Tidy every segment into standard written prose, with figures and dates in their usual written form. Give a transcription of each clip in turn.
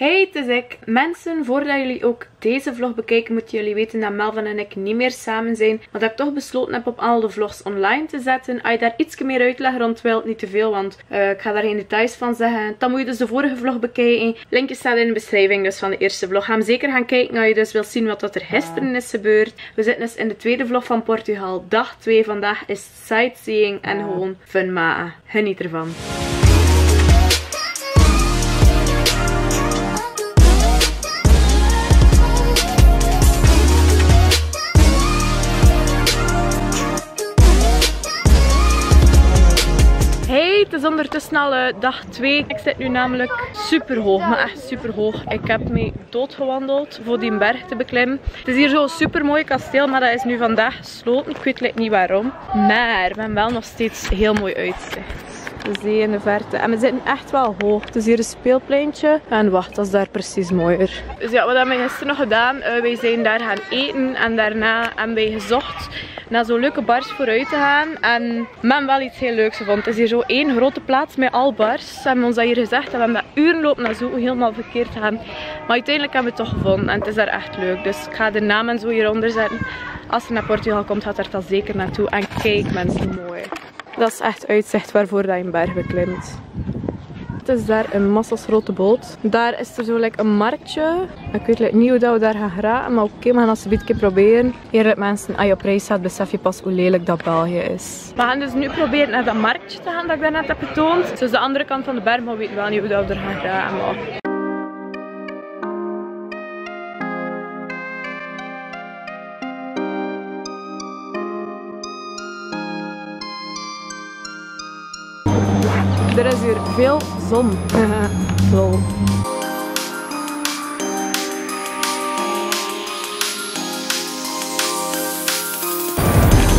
Hey, het is ik. Mensen, voordat jullie ook deze vlog bekijken, moeten jullie weten dat Melvin en ik niet meer samen zijn. Maar dat ik toch besloten heb om alle vlogs online te zetten. Als je daar iets meer uitleg rond wilt, niet te veel, want ik ga daar geen details van zeggen. Dan moet je dus de vorige vlog bekijken. Linkje staat in de beschrijving dus van de eerste vlog. Ga hem zeker gaan kijken als je dus wilt zien wat er gisteren is gebeurd. We zitten dus in de tweede vlog van Portugal. Dag 2 vandaag is sightseeing en gewoon fun maken. Geniet ervan. Hey, het is ondertussen al dag 2. Ik zit nu namelijk super hoog, maar echt super hoog. Ik heb mee doodgewandeld voor die berg te beklimmen. Het is hier zo'n super mooi kasteel, maar dat is nu vandaag gesloten. Ik weet niet waarom. Maar we hebben wel nog steeds heel mooi uitzicht. De zee in de verte. En we zitten echt wel hoog. Het is hier een speelpleintje. En wacht, dat is daar precies mooier. Dus ja, wat hebben we gisteren nog gedaan? Wij zijn daar gaan eten. En daarna hebben wij gezocht naar zo'n leuke bars vooruit te gaan. En we hebben wel iets heel leuks gevonden. Het is hier zo één grote plaats met al bars. Ze hebben ons dat hier gezegd. En we hebben dat uren lopen naar zo helemaal verkeerd gaan. Maar uiteindelijk hebben we het toch gevonden. En het is daar echt leuk. Dus ik ga de naam en zo hieronder zetten. Als je naar Portugal komt, gaat er dan zeker naartoe. En kijk mensen, mooi. Dat is echt uitzicht waarvoor dat je een berg beklimt. Het is daar een massas grote boot. Daar is er zo een marktje. Ik weet niet hoe we daar gaan geraken, maar oké, we gaan alsjeblieft een keer proberen. Eerlijk mensen, als je op reis gaat, besef je pas hoe lelijk dat België is. We gaan dus nu proberen naar dat marktje te gaan dat ik daarnet heb getoond. Dus de andere kant van de berg, maar we weten wel niet hoe we er gaan geraken. Maar er is hier veel zon. Lol.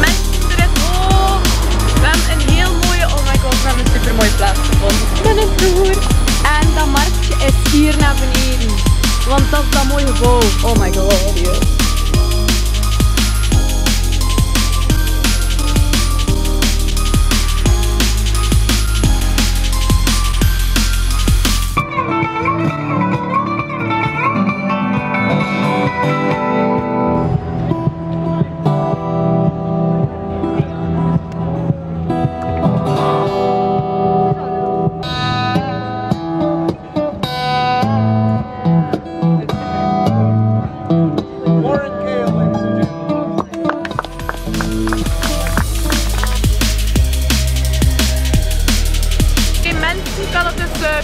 Mensen, er is hoog. We hebben een heel mooie, oh my god, we hebben een super mooie plaats gevonden. Ik ben een vloer. En dat marktje is hier naar beneden. Want dat is dat mooie gebouw. Oh my god, joh.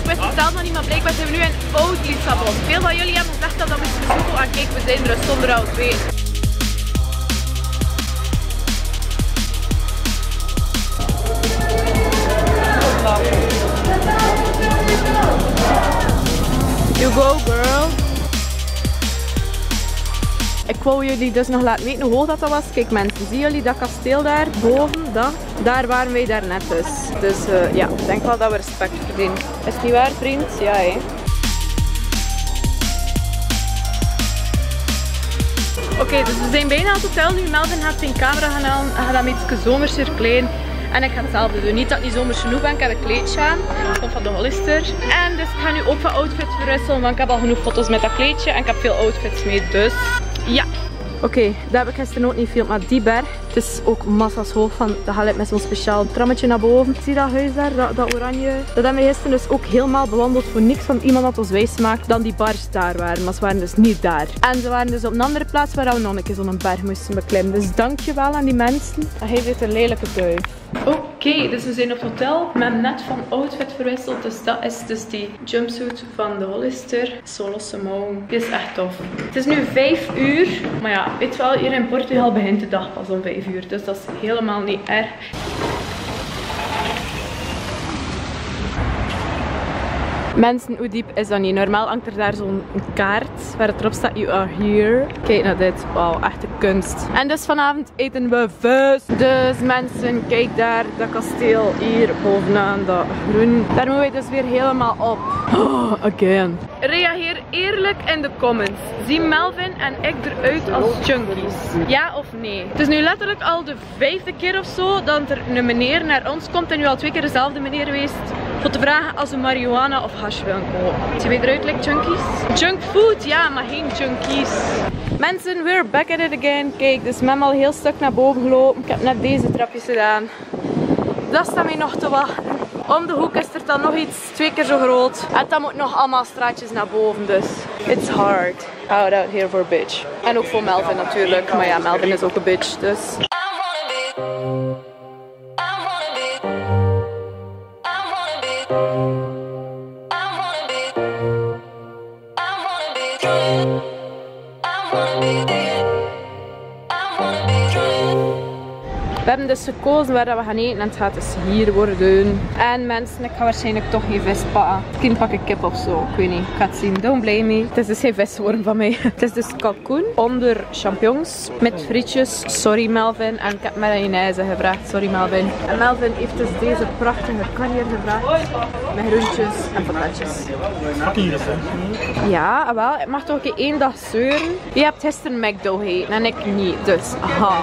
Ik wist het zelf nog niet, maar blijkbaar zijn we nu in Oud-Lissabon. Veel van jullie hebben gezegd dat we moesten bezoeken. En kijk, we zijn er zonder al twee. You go, girl. Ik wou jullie dus nog laten weten hoe hoog dat was. Kijk mensen, zien jullie dat kasteel daar boven? Daar waren wij daarnet dus. Dus ja, ik denk wel dat we respect verdienen. Is het niet waar, vriend? Ja, hè. Oké, dus we zijn bijna aan het hotel nu. Melvin gaat zijn camera gaan halen. Hij gaat dat met iets zomers verkleeden. En ik ga hetzelfde doen. Niet dat ik niet zomers genoeg ben. Ik heb een kleedje aan. Dat komt van de Hollister. En dus ik ga nu ook van outfit verwisselen. Want ik heb al genoeg foto's met dat kleedje. En ik heb veel outfits mee. Dus ja. Oké, dat heb ik gisteren ook niet gefilmd, maar die berg, het is ook massa's hoog van, dat gaat met zo'n speciaal trammetje naar boven. Zie je dat huis daar, dat oranje? Dat hebben we gisteren dus ook helemaal bewandeld voor niks, van iemand had ons wijsgemaakt dan die bars daar waren, maar ze waren dus niet daar. En ze waren dus op een andere plaats waar we nog een keer zo'n berg moesten beklimmen. Dus dankjewel aan die mensen. En hij zit een lelijke duif. Oké, dus we zijn op het hotel. We hebben net van outfit verwisseld. Dus dat is dus die jumpsuit van de Hollister. Zo losse mouwen. Die is echt tof. Het is nu 5 uur. Maar ja, weet wel, hier in Portugal begint de dag pas om 5 uur. Dus dat is helemaal niet erg. Mensen, hoe diep is dat niet? Normaal hangt er daar zo'n kaart waar het erop staat You are here. Kijk naar dit. Wauw, echte kunst. En dus vanavond eten we vis. Dus mensen, kijk daar, dat kasteel hier bovenaan, dat groen. Daar moeten we dus weer helemaal op. Oh, again. Reageer eerlijk namelijk in de comments. Zien Melvin en ik eruit als junkies? Ja of nee? Het is nu letterlijk al de 5e keer of zo dat er een meneer naar ons komt en nu al 2 keer dezelfde meneer geweest. Voor te vragen als we marihuana of hash willen kopen. Zie je eruit like junkies? Junkfood, ja, maar geen junkies. Mensen, we're back at it again. Kijk, dus mem al heel stuk naar boven gelopen. Ik heb net deze trapjes gedaan. Dat staat mij nog te wachten. Om de hoek is er dan nog iets 2 keer zo groot. En dan moet nog allemaal straatjes naar boven, dus it's hard. Out here for a bitch. En ook voor Melvin natuurlijk. Maar ja, Melvin is ook een bitch, dus... We hebben dus gekozen waar we gaan eten en het gaat dus hier worden. En mensen, ik ga waarschijnlijk toch geen vis pakken. Misschien pak ik kip of zo, ik weet niet. Ik ga het zien, don't blame me. Het is dus geen visworm van mij. Het is dus kalkoen onder champignons met frietjes. Sorry Melvin. En ik heb mayonaise gevraagd, sorry Melvin. En Melvin heeft dus deze prachtige kanier gevraagd. Met groentjes en patatjes. Ja, wel. Ik mag toch een keer 1 dag zeuren. Je hebt gisteren McDo gegeten en ik niet, dus aha.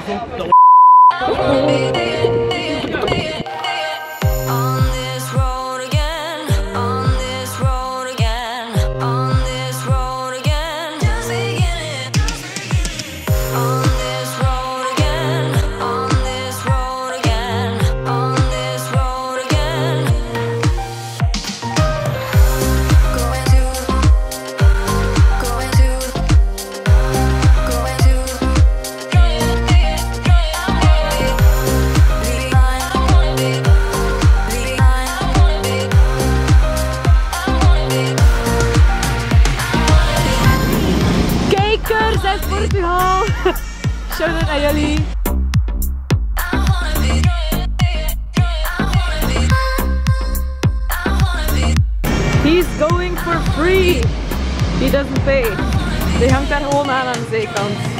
Portugal! Shout-out naar jullie! He's going for free! He doesn't pay. Die hangt daar gewoon aan de zijkant.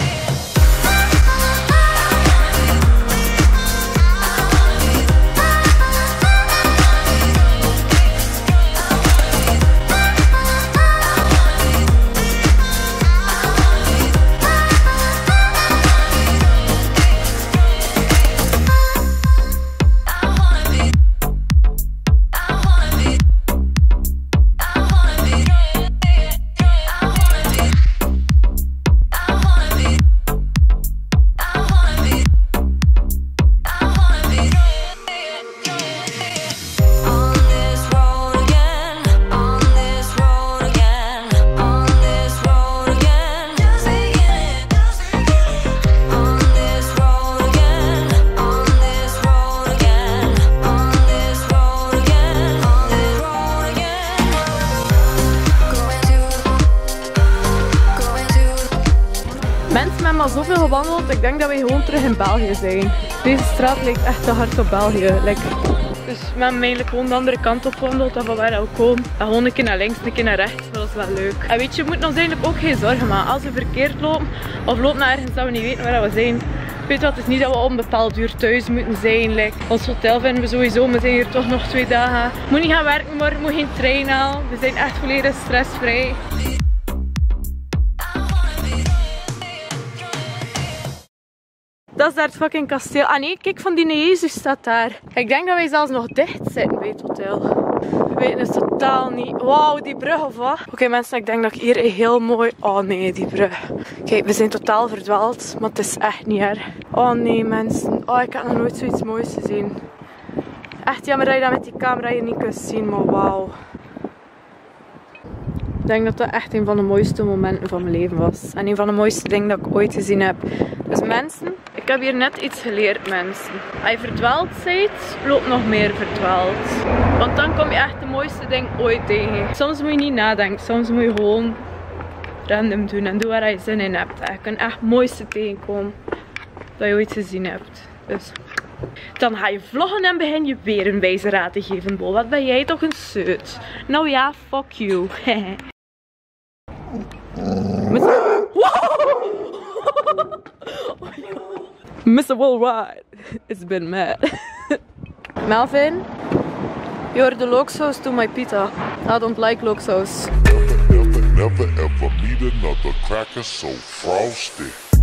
Mensen hebben al zoveel gewandeld, ik denk dat we gewoon terug in België zijn. Deze straat lijkt echt te hard op België. Dus we hebben eigenlijk gewoon de andere kant op gewandeld dan van waar we komen. En gewoon een keer naar links, een keer naar rechts, dat is wel leuk. En weet je, we moeten ons eigenlijk ook geen zorgen maken. Als we verkeerd lopen of lopen naar ergens dat we niet weten waar we zijn. Weet wat, het is niet dat we op een bepaald uur thuis moeten zijn. Ons hotel vinden we sowieso, we zijn hier toch nog 2 dagen. We moeten niet gaan werken, maar we moeten geen trein halen. We zijn echt volledig stressvrij. Dat is daar het fucking kasteel. Ah nee, kijk, van die Jezus staat daar. Ik denk dat wij zelfs nog dicht zitten bij het hotel. We weten het totaal niet. Wauw, die brug of wat? Oké, mensen, ik denk dat ik hier een heel mooi... Oh nee, die brug. Kijk, we zijn totaal verdwaald, maar het is echt niet erg. Oh nee, mensen. Oh, ik heb nog nooit zoiets moois gezien. Echt jammer dat je dat met die camera hier niet kunt zien, maar wauw. Ik denk dat dat echt een van de mooiste momenten van mijn leven was. En een van de mooiste dingen dat ik ooit gezien heb. Dus mensen, ik heb hier net iets geleerd, mensen. Als je verdwaald bent, loop nog meer verdwaald. Want dan kom je echt de mooiste ding ooit tegen. Soms moet je niet nadenken, soms moet je gewoon random doen. En doen waar je zin in hebt. En je kunt echt het mooiste tegenkomen dat je ooit gezien hebt. Dus... Dan ga je vloggen en begin je weer een wijze raad te geven, Bol. Wat ben jij toch een zeut? Nou ja, fuck you. Mr. Worldwide, it's been mad. Melvin, you're the look sauce to my pita. I don't like look sauce. Never ever crackers so frosty.